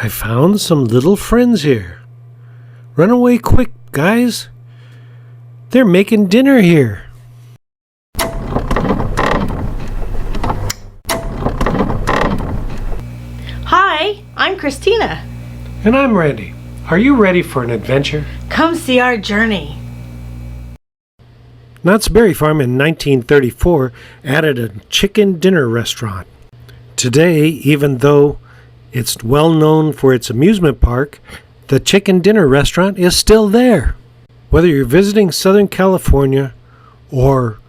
I found some little friends here. Run away quick, guys. They're making dinner here. Hi, I'm Christina. And I'm Randy. Are you ready for an adventure? Come see our journey. Knott's Berry Farm in 1934 added a chicken dinner restaurant. Today, even though it's well known for its amusement park, the chicken dinner restaurant is still there. Whether you're visiting Southern California or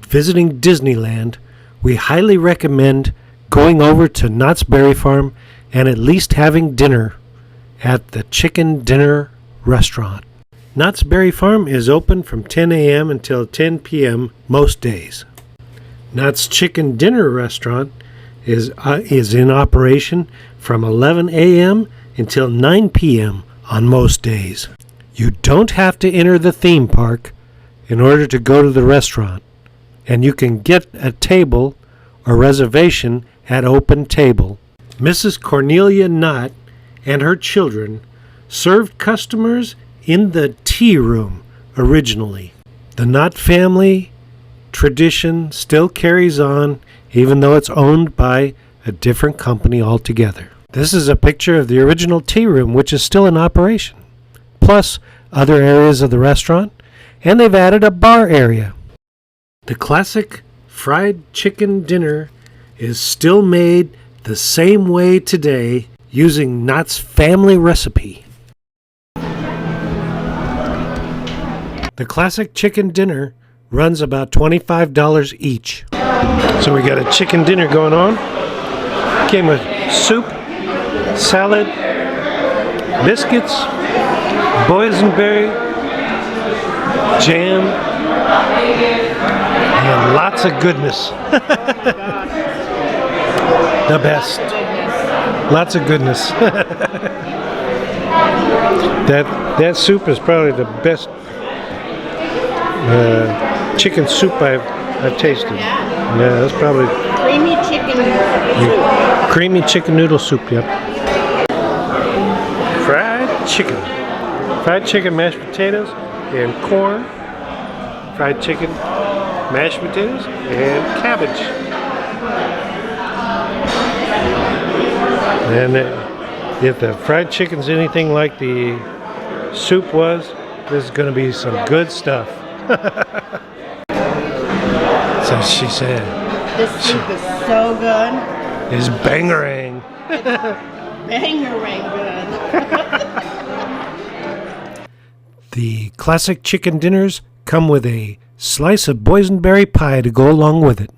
visiting Disneyland, we highly recommend going over to Knott's Berry Farm and at least having dinner at the chicken dinner restaurant. Knott's Berry Farm is open from 10 a.m. until 10 p.m. most days. Knott's Chicken Dinner Restaurant is in operation from 11 a.m. until 9 p.m. on most days. You don't have to enter the theme park in order to go to the restaurant, and you can get a table or reservation at Open Table. Mrs. Cornelia Knott and her children served customers in the tea room originally. The Knott family tradition still carries on, even though it's owned by a different company altogether. This is a picture of the original tea room, which is still in operation, plus other areas of the restaurant, and they've added a bar area. The classic fried chicken dinner is still made the same way today using Knott's family recipe. The classic chicken dinner runs about $25 each. So we got a chicken dinner going on. Came with soup, salad, biscuits, boysenberry, jam, and lots of goodness. The best. Lots of goodness. That soup is probably the best chicken soup I've tasted. Yeah, that's probably Creamy chicken soup. creamy chicken noodle soup. Yep. Fried chicken, mashed potatoes, and corn. Fried chicken, mashed potatoes, and cabbage. And if the fried chicken's anything like the soup was, this is going to be some good stuff. So she said. This soup is so good. It's bangarang. Bangarang good. The classic chicken dinners come with a slice of boysenberry pie to go along with it.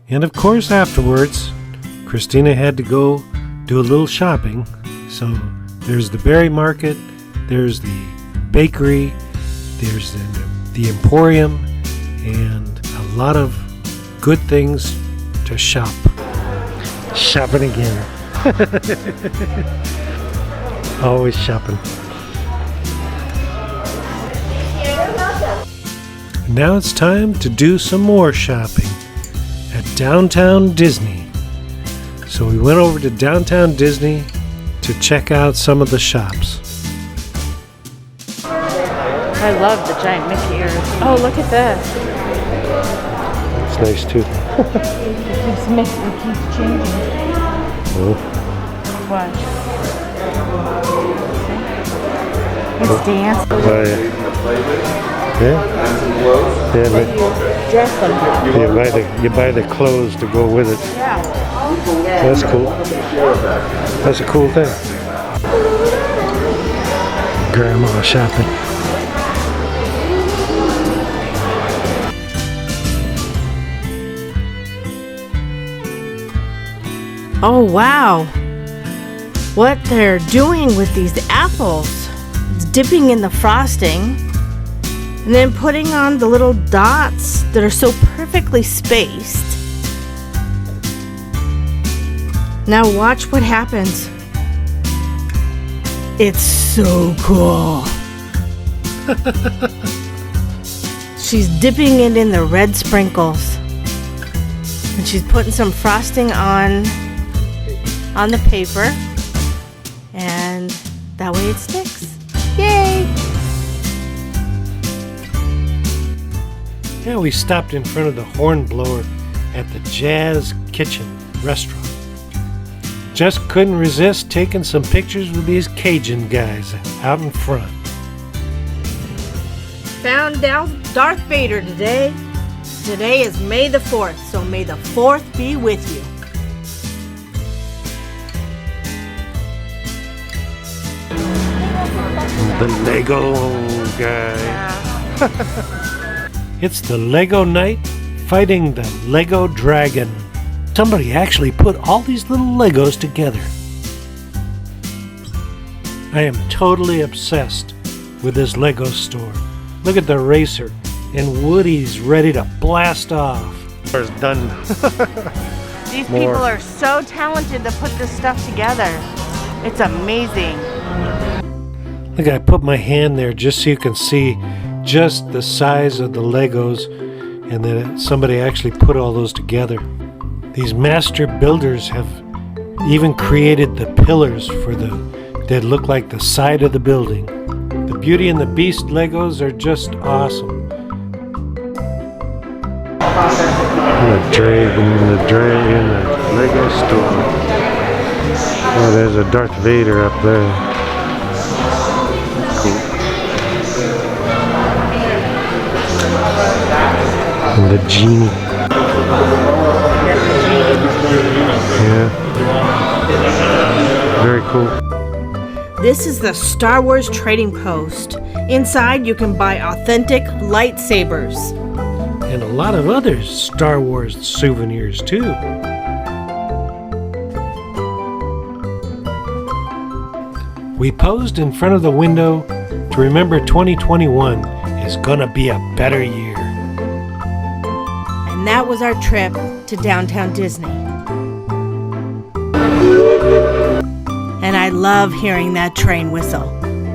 And of course afterwards, Christina had to go do a little shopping. So there's the berry market, there's the bakery, there's the emporium, and a lot of good things to shop. Shopping again. Always shopping. Now it's time to do some more shopping at Downtown Disney. So we went over to Downtown Disney to check out some of the shops. I love the giant Mickey ears. Oh, look at this. It's nice too. It keeps changing. Oh. What? It's dancing. Yeah. Dress them. You buy the clothes to go with it. Yeah. That's cool. That's a cool thing. Grandma shopping. Oh wow. What they're doing with these apples. It's dipping in the frosting and then putting on the little dots that are so perfectly spaced. Now watch what happens. It's so cool. She's dipping it in the red sprinkles. And she's putting some frosting on the paper. and that way it sticks. Yay! Now we stopped in front of the Hornblower at the Jazz Kitchen restaurant. Just couldn't resist taking some pictures with these Cajun guys out in front. Found Darth Vader today. Today is May the 4th, so may the 4th be with you. The Lego guy. It's the Lego night fighting the Lego dragon. Somebody actually put all these little Legos together. I am totally obsessed with this Lego store. Look at the racer, and Woody's ready to blast off. It's done. These people are so talented to put this stuff together. It's amazing. Look, I put my hand there just so you can see just the size of the Legos, and that somebody actually put all those together. These master builders have even created the pillars for that look like the side of the building. The Beauty and the Beast Legos are just awesome. The Lego store. Oh, there's a Darth Vader up there. Cool. And the genie. Yeah. Very cool. This is the Star Wars Trading Post. Inside you can buy authentic lightsabers. And a lot of other Star Wars souvenirs too. We posed in front of the window to remember 2021 is gonna be a better year. And that was our trip to downtown Disney. And I love hearing that train whistle.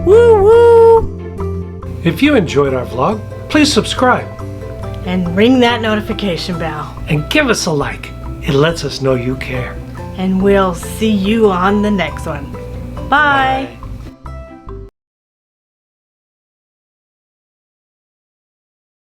Woo woo! If you enjoyed our vlog, please subscribe And ring that notification bell. and give us a like. It lets us know you care. And we'll see you on the next one. Bye.